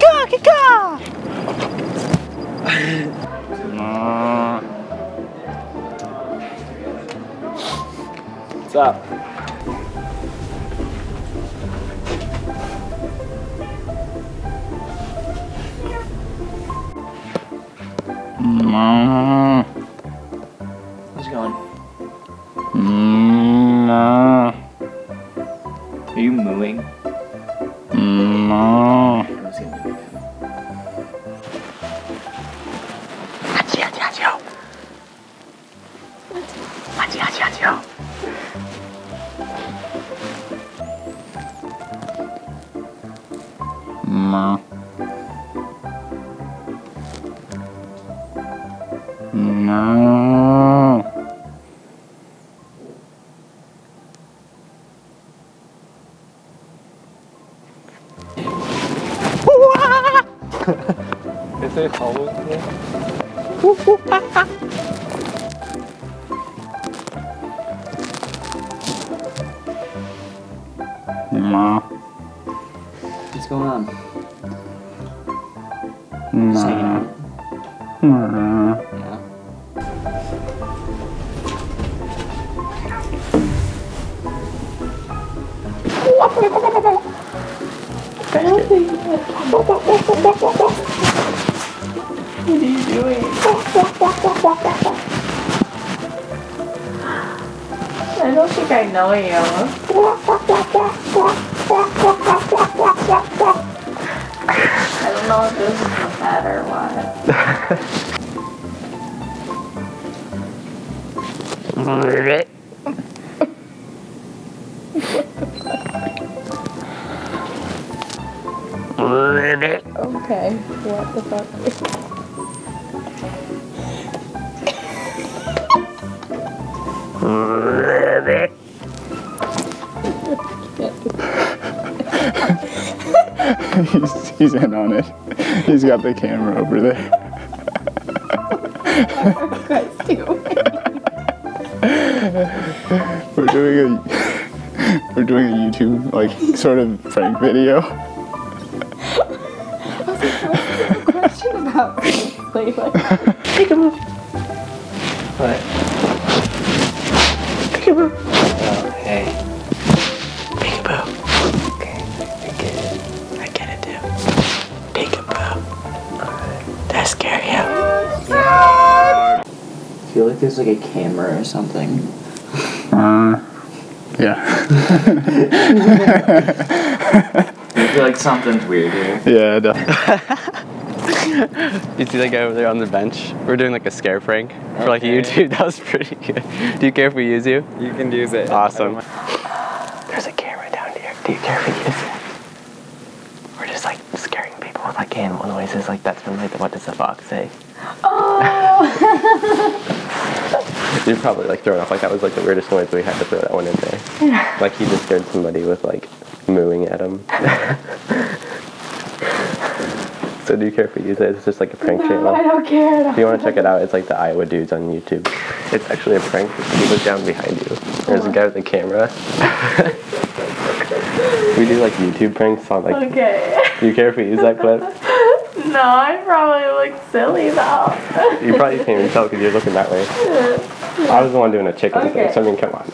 Kika! Kika! What's up? How's it going? Are you mooing? No. No. Is it hollow here? No. What's going on? No. Just hanging out. Yeah. What are you doing? I don't think I know you. I don't know if this is a pet or what. Okay, what the fuck? He's in on it. He's got the camera over there. What are you guys doing? We're doing a YouTube like sort of prank video. I was like, I have a question about Layla. Peekaboo. What? Peekaboo. Oh, hey. Peekaboo. Okay, I get it too. Peekaboo. Alright. Did I scare you? I feel like there's like a camera or something. Yeah. I feel like something's weird here. Yeah, definitely. You see that guy over there on the bench? We're doing like a scare prank for like YouTube. That was pretty good. Do you care if we use you? You can use it. Awesome. There's a camera down here. Do you care if we use it? We're just like scaring people with like animal noises. Like that's from like the What Does the Fox Say? Oh! You're probably like thrown off. Like that was like the weirdest noise. We had to throw that one in there. Yeah. Like he just scared somebody with like mooing at him. So do you care if we use it? It's just like a prank channel. I don't care. If you want to check it out, it's like the IowaDudes on YouTube. It's actually a prank. He look down behind you. There's a guy with a camera. We do like YouTube pranks on like... Okay. Do you care if we use that clip? No, I probably look silly though. You probably can't even tell because you're looking that way. I was the one doing a chicken thing, so I mean, come on.